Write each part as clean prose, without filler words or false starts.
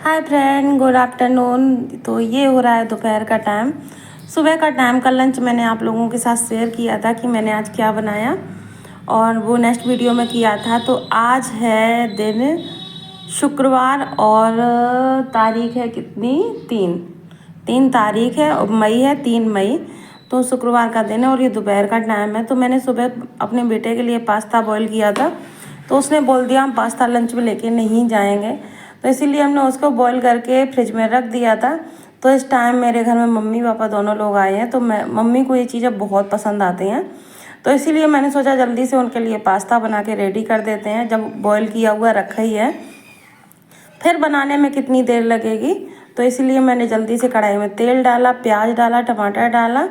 Hi friend, good afternoon. तो ये हो रहा है दोपहर का टाइम, सुबह का टाइम। का लंच मैंने आप लोगों के साथ शेयर किया था कि मैंने आज क्या बनाया, और वो नेक्स्ट वीडियो में किया था। तो आज है दिन शुक्रवार और तारीख है कितनी, 3 तारीख है, मई है, 3 मई। तो शुक्रवार का दिन है और ये दोपहर का टाइम है। तो मैंने सुबह अपने बेटे के लिए पास्ता बॉईल किया था, तो उसने बोल दिया हम पास्ता लंच में लेके नहीं जाएंगे, तो इसीलिए हमने उसको बॉईल करके फ्रिज में रख दिया था। तो इस टाइम मेरे घर में मम्मी पापा दोनों लोग आए हैं, तो मम्मी को ये चीज़ें बहुत पसंद आती हैं, तो इसीलिए मैंने सोचा जल्दी से उनके लिए पास्ता बना के रेडी कर देते हैं। जब बॉईल किया हुआ रखा ही है, फिर बनाने में कितनी देर लगेगी, तो इसलिए मैंने जल्दी से कढ़ाई में तेल डाला, प्याज डाला, टमाटर डाला,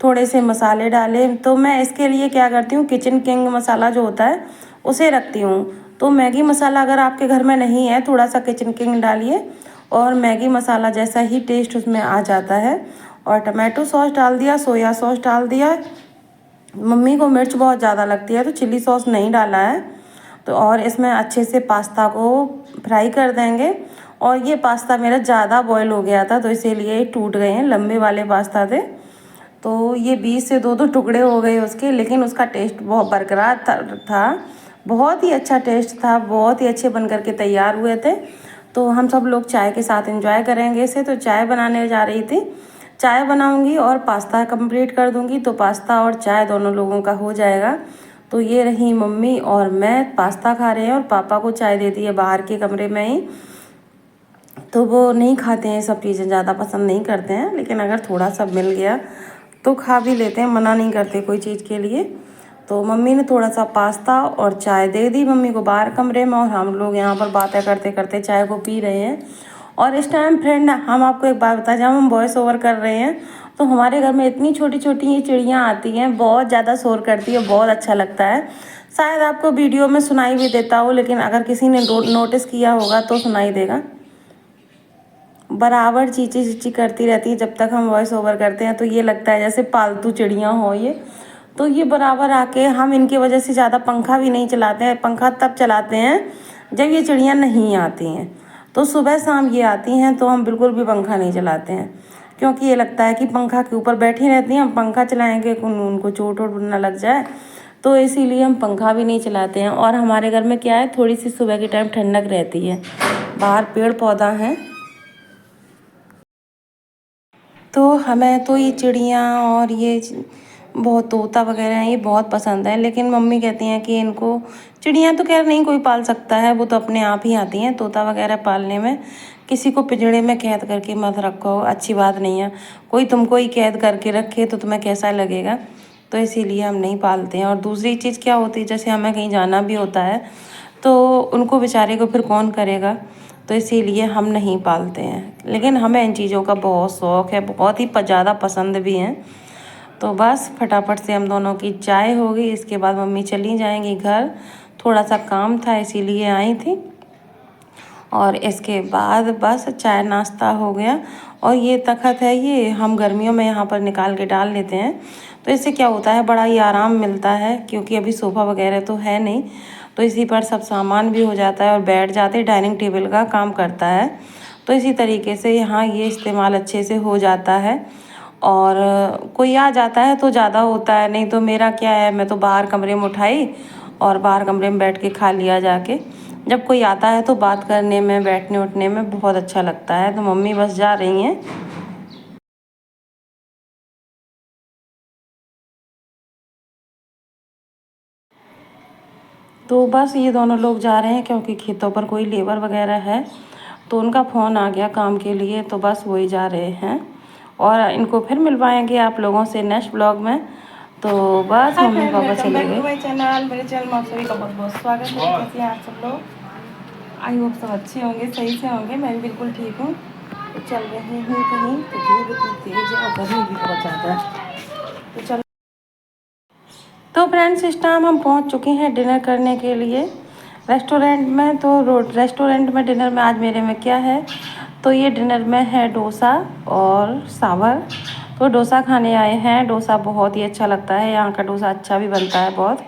थोड़े से मसाले डाले। तो मैं इसके लिए क्या करती हूँ, किचन किंग मसाला जो होता है उसे रखती हूँ। तो मैगी मसाला अगर आपके घर में नहीं है, थोड़ा सा किचन किंग डालिए और मैगी मसाला जैसा ही टेस्ट उसमें आ जाता है। और टमाटो सॉस डाल दिया, सोया सॉस डाल दिया। मम्मी को मिर्च बहुत ज़्यादा लगती है तो चिली सॉस नहीं डाला है। तो और इसमें अच्छे से पास्ता को फ्राई कर देंगे। और ये पास्ता मेरा ज़्यादा बॉयल हो गया था, तो इसीलिए टूट गए हैं, लंबे वाले पास्ता थे। तो ये 20 से 2 टुकड़े हो गए उसके, लेकिन उसका टेस्ट बहुत बरकरार था। बहुत ही अच्छा टेस्ट था, बहुत ही अच्छे बन करके तैयार हुए थे। तो हम सब लोग चाय के साथ एंजॉय करेंगे इसे। तो चाय बनाने जा रही थी, चाय बनाऊंगी और पास्ता कंप्लीट कर दूंगी, तो पास्ता और चाय दोनों लोगों का हो जाएगा। तो ये रही मम्मी और मैं पास्ता खा रहे हैं, और पापा को चाय दे दी है बाहर के कमरे में ही। तो वो नहीं खाते हैं, सब चीज़ें ज़्यादा पसंद नहीं करते हैं, लेकिन अगर थोड़ा सा मिल गया तो खा भी लेते हैं, मना नहीं करते कोई चीज़ के लिए। तो मम्मी ने थोड़ा सा पास्ता और चाय दे दी मम्मी को बाहर कमरे में, और हम लोग यहाँ पर बातें करते करते चाय को पी रहे हैं। और इस टाइम फ्रेंड, हम आपको एक बात बताएं, जब हम वॉइस ओवर कर रहे हैं तो हमारे घर में इतनी छोटी छोटी ये चिड़ियाँ आती हैं, बहुत ज़्यादा शोर करती है, बहुत अच्छा लगता है। शायद आपको वीडियो में सुनाई भी देता हो, लेकिन अगर किसी ने नोटिस किया होगा तो सुनाई देगा। बराबर चीची चीची करती रहती है जब तक हम वॉइस ओवर करते हैं, तो ये लगता है जैसे पालतू चिड़ियाँ हो ये। तो ये बराबर आके, हम इनकी वजह से ज़्यादा पंखा भी नहीं चलाते हैं। पंखा तब चलाते हैं जब ये चिड़ियाँ नहीं आती हैं। तो सुबह शाम ये आती हैं तो हम बिल्कुल भी पंखा नहीं चलाते हैं, क्योंकि ये लगता है कि पंखा के ऊपर बैठी रहती हैं, हम पंखा चलाएंगे उनको चोट वोट ना लग जाए, तो इसीलिए हम पंखा भी नहीं चलाते हैं। और हमारे घर में क्या है, थोड़ी सी सुबह के टाइम ठंडक रहती है, बाहर पेड़ पौधा है। तो हमें तो ये चिड़ियाँ और ये बहुत तोता वगैरह हैं, ये बहुत पसंद है। लेकिन मम्मी कहती हैं कि इनको, चिड़ियाँ तो खैर नहीं कोई पाल सकता है, वो तो अपने आप ही आती हैं। तोता वगैरह पालने में किसी को पिंजड़े में कैद करके मत रखो, अच्छी बात नहीं है। कोई तुमको ही कैद करके रखे तो तुम्हें कैसा लगेगा, तो इसीलिए हम नहीं पालते हैं। और दूसरी चीज़ क्या होती है, जैसे हमें कहीं जाना भी होता है तो उनको बेचारे को फिर कौन करेगा, तो इसीलिए हम नहीं पालते हैं। लेकिन हमें इन चीज़ों का बहुत शौक़ है, बहुत ही ज़्यादा पसंद भी हैं। तो बस फटाफट से हम दोनों की चाय होगी, इसके बाद मम्मी चली जाएंगी घर, थोड़ा सा काम था इसीलिए आई थी। और इसके बाद बस चाय नाश्ता हो गया। और ये तखत है, ये हम गर्मियों में यहाँ पर निकाल के डाल लेते हैं, तो इससे क्या होता है, बड़ा ही आराम मिलता है, क्योंकि अभी सोफ़ा वगैरह तो है नहीं, तो इसी पर सब सामान भी हो जाता है और बैठ जाते, डाइनिंग टेबल का काम करता है। तो इसी तरीके से यहाँ ये इस्तेमाल अच्छे से हो जाता है। और कोई आ जाता है तो ज़्यादा होता है, नहीं तो मेरा क्या है, मैं तो बाहर कमरे में उठाई और बाहर कमरे में बैठ के खा लिया जाके। जब कोई आता है तो बात करने में, बैठने उठने में बहुत अच्छा लगता है। तो मम्मी बस जा रही हैं। तो बस ये दोनों लोग जा रहे हैं, क्योंकि खेतों पर कोई लेबर वगैरह है, तो उनका फ़ोन आ गया काम के लिए, तो बस वही जा रहे हैं। और इनको फिर मिलवाएंगे आप लोगों से नेक्स्ट ब्लॉग में। तो बस मम्मी पापा चले गए। मेरे चैनल में आप सभी का बहुत बहुत स्वागत है। कैसे हैं आप सब लोग? आई होप सब अच्छे होंगे, सही से होंगे। मैं भी बिल्कुल ठीक हूँ। तो चल रही हूँ कहीं, तो धूप इतनी तेज़ है और गर्मी भी बहुत ज़्यादा है, तो चल। तो फ्रेंड्स, इस टाइम हम पहुंच चुके हैं डिनर करने के लिए रेस्टोरेंट में। तो रेस्टोरेंट में डिनर में आज मेरे में क्या है, तो ये डिनर में है डोसा और सावर। तो डोसा खाने आए हैं, डोसा बहुत ही अच्छा लगता है, यहाँ का डोसा अच्छा भी बनता है बहुत।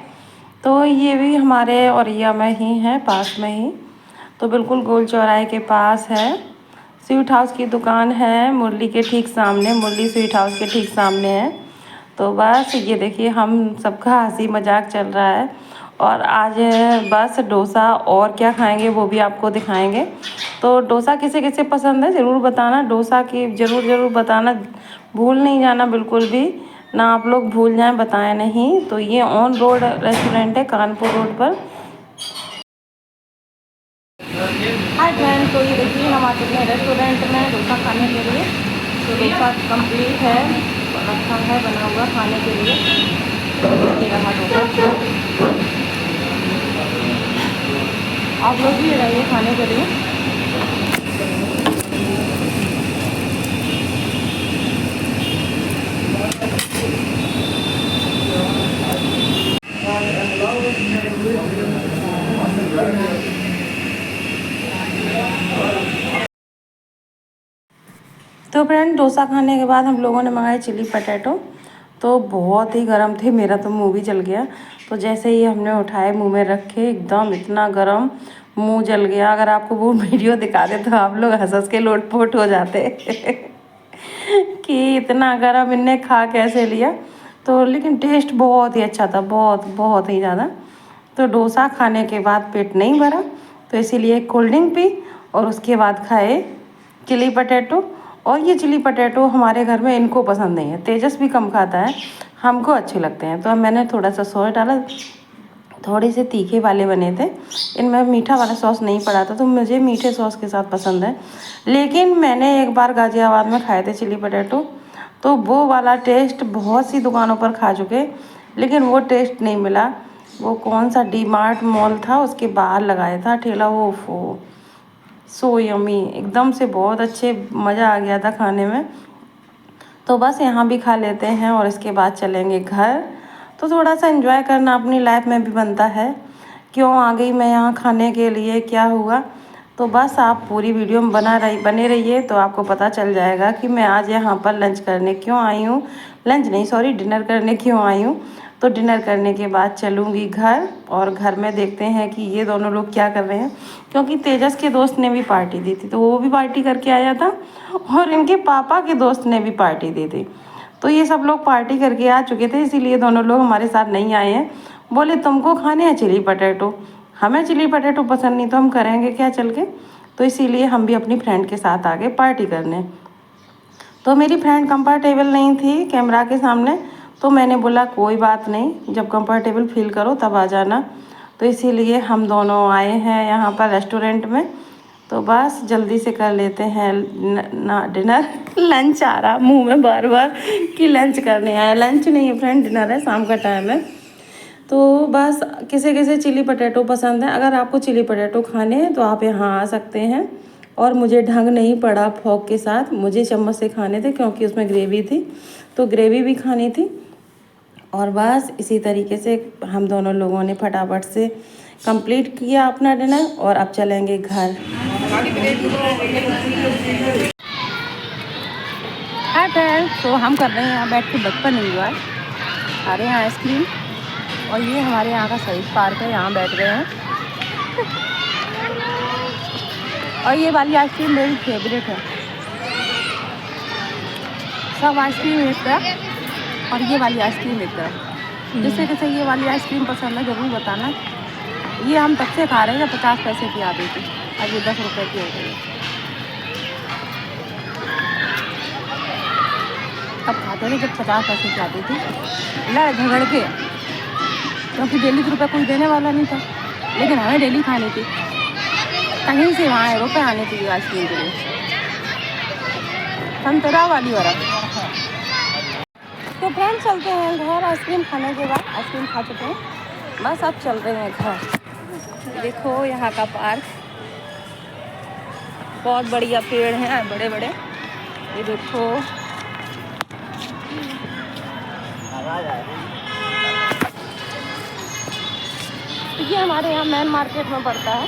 तो ये भी हमारे औरैया में ही है, पास में ही, तो बिल्कुल गोल चौराहे के पास है। स्वीट हाउस की दुकान है मुरली के ठीक सामने, मुरली स्वीट हाउस के ठीक सामने है। तो बस ये देखिए हम सबका हंसी मजाक चल रहा है। और आज बस डोसा और क्या खाएंगे वो भी आपको दिखाएंगे। तो डोसा किसे किसे पसंद है ज़रूर बताना, डोसा की ज़रूर बताना, भूल नहीं जाना बिल्कुल भी ना, आप लोग भूल जाएं, बताएं नहीं। तो ये ऑन रोड रेस्टोरेंट है कानपुर रोड पर। हाय फ्रेंड, तो ये देखिए हम आ चुके हैं रेस्टोरेंट में डोसा खाने के लिए। तो डोसा कंप्लीट है, रखा है बना हुआ खाने के लिए। ये रहा डोसा, आप लोग भी आइए खाने के लिए। तो फ्रेंड डोसा खाने के बाद हम लोगों ने मंगाए चिली पटेटो। तो बहुत ही गर्म थे, मेरा तो मुंह भी जल गया। तो जैसे ही हमने उठाए मुंह में रखे एकदम इतना गर्म, मुंह जल गया। अगर आपको वो वीडियो दिखा दे तो आप लोग हंस हंस के लोटपोट हो जाते कि इतना गर्म इनने खा कैसे लिया। तो लेकिन टेस्ट बहुत ही अच्छा था, बहुत बहुत ही ज़्यादा। तो डोसा खाने के बाद पेट नहीं भरा, तो इसीलिए कोल्ड ड्रिंक पी और उसके बाद खाए चिली पटेटो। और ये चिली पटेटो हमारे घर में इनको पसंद नहीं है, तेजस भी कम खाता है, हमको अच्छे लगते हैं। तो मैंने थोड़ा सा सॉस डाला, थोड़े से तीखे वाले बने थे, इनमें मीठा वाला सॉस नहीं पड़ा था, तो मुझे मीठे सॉस के साथ पसंद है। लेकिन मैंने एक बार गाज़ियाबाद में खाए थे चिली पटेटो, तो वो वाला टेस्ट बहुत सी दुकानों पर खा चुके, लेकिन वो टेस्ट नहीं मिला। वो कौन सा डी मार्ट मॉल था उसके बाहर लगाया था ठेला, वो सो यमी एकदम से, बहुत अच्छे, मज़ा आ गया था खाने में। तो बस यहाँ भी खा लेते हैं और इसके बाद चलेंगे घर। तो थोड़ा सा एंजॉय करना अपनी लाइफ में भी बनता है। क्यों आ गई मैं यहाँ खाने के लिए, क्या हुआ, तो बस आप पूरी वीडियो में बने रहिए तो आपको पता चल जाएगा कि मैं आज यहाँ पर लंच करने क्यों आई हूँ। लंच नहीं, सॉरी, डिनर करने क्यों आई हूँ। तो डिनर करने के बाद चलूँगी घर, और घर में देखते हैं कि ये दोनों लोग क्या कर रहे हैं। क्योंकि तेजस के दोस्त ने भी पार्टी दी थी, तो वो भी पार्टी करके आया था, और इनके पापा के दोस्त ने भी पार्टी दी थी। तो ये सब लोग पार्टी करके आ चुके थे, इसीलिए दोनों लोग हमारे साथ नहीं आए हैं। बोले तुमको खाने हैं चिली पटेटो, हमें चिली पटेटो पसंद नहीं, तो हम करेंगे क्या चल के। तो इसीलिए हम भी अपनी फ्रेंड के साथ आ गए पार्टी करने। तो मेरी फ्रेंड कंफर्टेबल नहीं थी कैमरा के सामने, तो मैंने बोला कोई बात नहीं, जब कंफर्टेबल फील करो तब आ जाना। तो इसीलिए हम दोनों आए हैं यहाँ पर रेस्टोरेंट में। तो बस जल्दी से कर लेते हैं ना डिनर लंच आ रहा मुंह में बार बार कि लंच करने आया, लंच नहीं है फ्रेंड, डिनर है, शाम का टाइम है। तो बस किसे किसे चिली पटेटो पसंद है, अगर आपको चिली पटेटो खाने हैं तो आप यहाँ आ सकते हैं। और मुझे ढंग नहीं पड़ा फोक के साथ, मुझे चम्मच से खाने थे क्योंकि उसमें ग्रेवी थी, तो ग्रेवी भी खानी थी। और बस इसी तरीके से हम दोनों लोगों ने फटाफट से कंप्लीट किया अपना डिनर, और अब चलेंगे घर। हाय फ्रेंड्स, तो हम कर रहे हैं यहाँ बैठ के बचपन एंजॉय, खा रहे हैं आइसक्रीम। और ये हमारे यहाँ का शहीद पार्क है, यहाँ बैठ गए हैं। और ये वाली आइसक्रीम मेरी फेवरेट है, सब आइसक्रीम एक तरफ और ये वाली आइसक्रीम एक तरफ। जिससे कैसे ये वाली आइसक्रीम पसंद है ज़रूर बताना। ये हम तब से खा रहे हैं, 50 पैसे की आती थी, अब ये 10 रुपये की हो गई है। अब खाते थे जब 50 पैसे की आती थी, लड़ झगड़ के, क्योंकि डेली के रुपये कोई देने वाला नहीं था, लेकिन हमें डेली खानी थी, कहीं से वहाँ रुपये आने चाहिए आइसक्रीम के लिए, संतरा वाली वाला। तो फ्रेंड्स चलते हैं घर, आइसक्रीम खाने के बाद, आइसक्रीम खा चुके हैं, बस अब चल रहे हैं घर। देखो यहाँ का पार्क, बहुत बढ़िया पेड़ हैं बड़े बड़े, ये देखो। ये हमारे यहाँ मेन मार्केट में पड़ता है,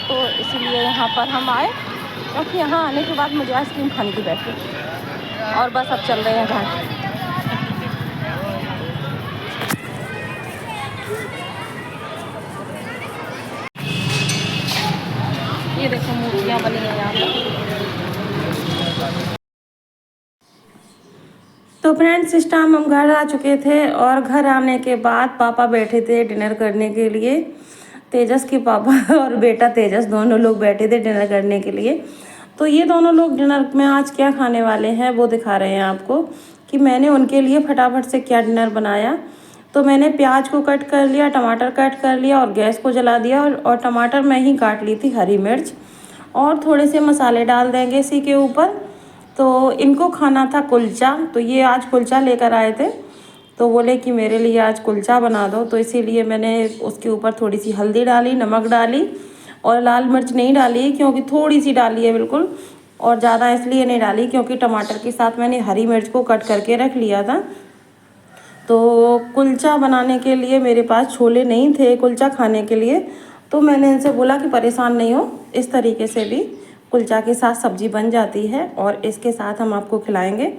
तो इसीलिए यहाँ पर हम आए, क्योंकि यहाँ आने के बाद मुझे आइसक्रीम खाने की बैठी। और बस अब चल रहे हैं घर। ये देखो मूर्तियाँ बनी हैं यहाँ पर, तो फ्रेंड्स इस टाइम हम घर आ चुके थे और घर आने के बाद पापा बैठे थे डिनर करने के लिए। तेजस के पापा और बेटा तेजस दोनों लोग बैठे थे डिनर करने के लिए। तो ये दोनों लोग डिनर में आज क्या खाने वाले हैं वो दिखा रहे हैं आपको कि मैंने उनके लिए फटाफट से क्या डिनर बनाया। तो मैंने प्याज को कट कर लिया, टमाटर कट कर लिया और गैस को जला दिया और टमाटर मैं ही काट ली थी, हरी मिर्च और थोड़े से मसाले डाल देंगे इसी के ऊपर। तो इनको खाना था कुलचा, तो ये आज कुलचा लेकर आए थे, तो बोले कि मेरे लिए आज कुलचा बना दो। तो इसीलिए मैंने उसके ऊपर थोड़ी सी हल्दी डाली, नमक डाली और लाल मिर्च नहीं डाली क्योंकि थोड़ी सी डाली है बिल्कुल, और ज़्यादा इसलिए नहीं डाली क्योंकि टमाटर के साथ मैंने हरी मिर्च को कट करके रख लिया था। तो कुलचा बनाने के लिए मेरे पास छोले नहीं थे कुलचा खाने के लिए, तो मैंने इनसे बोला कि परेशान नहीं हो, इस तरीके से भी कुलचा के साथ सब्ज़ी बन जाती है और इसके साथ हम आपको खिलाएंगे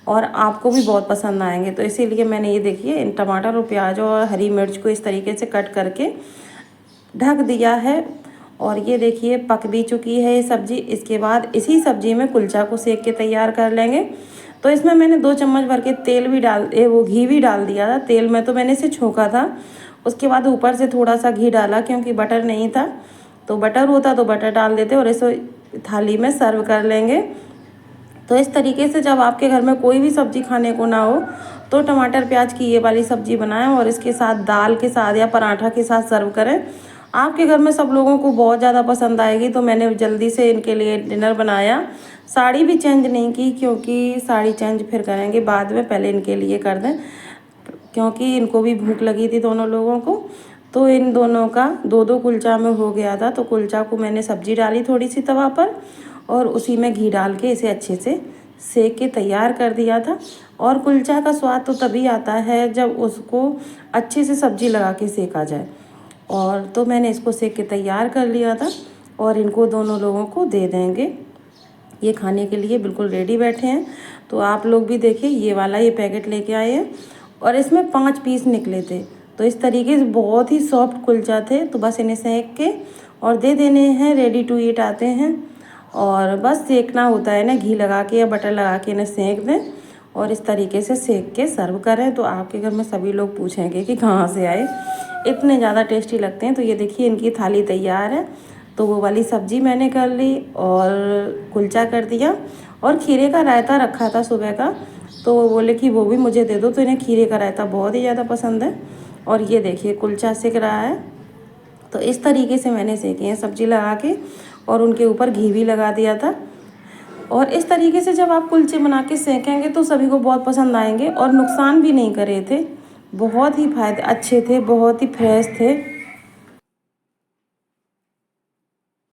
और आपको भी बहुत पसंद आएंगे। तो इसीलिए मैंने ये देखिए इन टमाटर और प्याज और हरी मिर्च को इस तरीके से कट करके ढक दिया है और ये देखिए पक भी चुकी है ये सब्ज़ी। इसके बाद इसी सब्ज़ी में कुलचा को सेक के तैयार कर लेंगे। तो इसमें मैंने 2 चम्मच भर के तेल भी घी भी डाल दिया था। तेल में तो मैंने इसे छोंका था, उसके बाद ऊपर से थोड़ा सा घी डाला क्योंकि बटर नहीं था, तो बटर होता तो बटर डाल देते और इसे थाली में सर्व कर लेंगे। तो इस तरीके से जब आपके घर में कोई भी सब्ज़ी खाने को ना हो तो टमाटर प्याज की ये वाली सब्ज़ी बनाएं और इसके साथ दाल के साथ या पराठा के साथ सर्व करें। आपके घर में सब लोगों को बहुत ज़्यादा पसंद आएगी। तो मैंने जल्दी से इनके लिए डिनर बनाया। साड़ी भी चेंज नहीं की क्योंकि साड़ी चेंज फिर करेंगे बाद में, पहले इनके लिए कर दें क्योंकि इनको भी भूख लगी थी दोनों लोगों को। तो इन दोनों का 2-2 कुलचा में हो गया था। तो कुलचा को मैंने सब्ज़ी डाली थोड़ी सी तवा पर और उसी में घी डाल के इसे अच्छे से सेक के तैयार कर दिया था। और कुलचा का स्वाद तो तभी आता है जब उसको अच्छे से सब्ज़ी लगा के सेका जाए। और तो मैंने इसको सेक के तैयार कर लिया था और इनको दोनों लोगों को दे देंगे। ये खाने के लिए बिल्कुल रेडी बैठे हैं। तो आप लोग भी देखिए ये वाला ये पैकेट लेके आए हैं और इसमें 5 पीस निकले थे। तो इस तरीके से बहुत ही सॉफ्ट कुलचा थे। तो बस इन्हें सेक के और दे देने हैं, रेडी टू ईट आते हैं। और बस सेकना होता है ना, घी लगा के या बटर लगा के इन्हें सेक दें और इस तरीके से सेक के सर्व करें। तो आपके घर में सभी लोग पूछेंगे कि कहाँ से आए, इतने ज़्यादा टेस्टी लगते हैं। तो ये देखिए इनकी थाली तैयार है। तो वो वाली सब्ज़ी मैंने कर ली और कुलचा कर दिया और खीरे का रायता रखा था सुबह का, तो वो बोले कि वो भी मुझे दे दो। तो इन्हें खीरे का रायता बहुत ही ज़्यादा पसंद है। और ये देखिए कुलचा सेक रहा है। तो इस तरीके से मैंने सेके हैं सब्ज़ी लगा के और उनके ऊपर घी भी लगा दिया था। और इस तरीके से जब आप कुलचे बना के सेकेंगे तो सभी को बहुत पसंद आएंगे और नुकसान भी नहीं करे थे, बहुत ही फायदे अच्छे थे, बहुत ही फ्रेश थे।